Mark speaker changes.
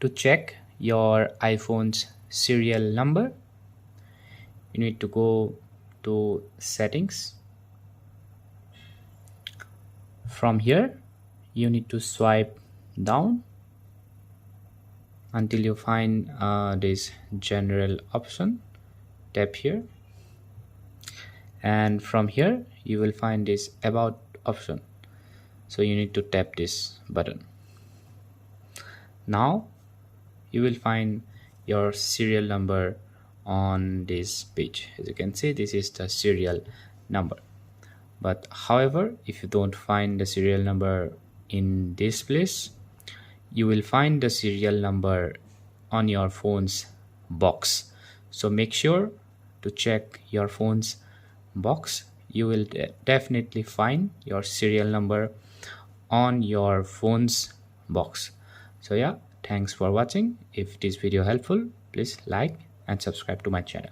Speaker 1: To check your iPhone's serial number, you need to go to settings. From here, you need to swipe down until you find this general option. Tap here, and from here you will find this about option, so you need to tap this button. Now you will find your serial number on this page. As you can see, this is the serial number. But however, if you don't find the serial number in this place, you will find the serial number on your phone's box. So make sure to check your phone's box. You will definitely find your serial number on your phone's box. So yeah, thanks for watching. If this video helpful, please like and subscribe to my channel.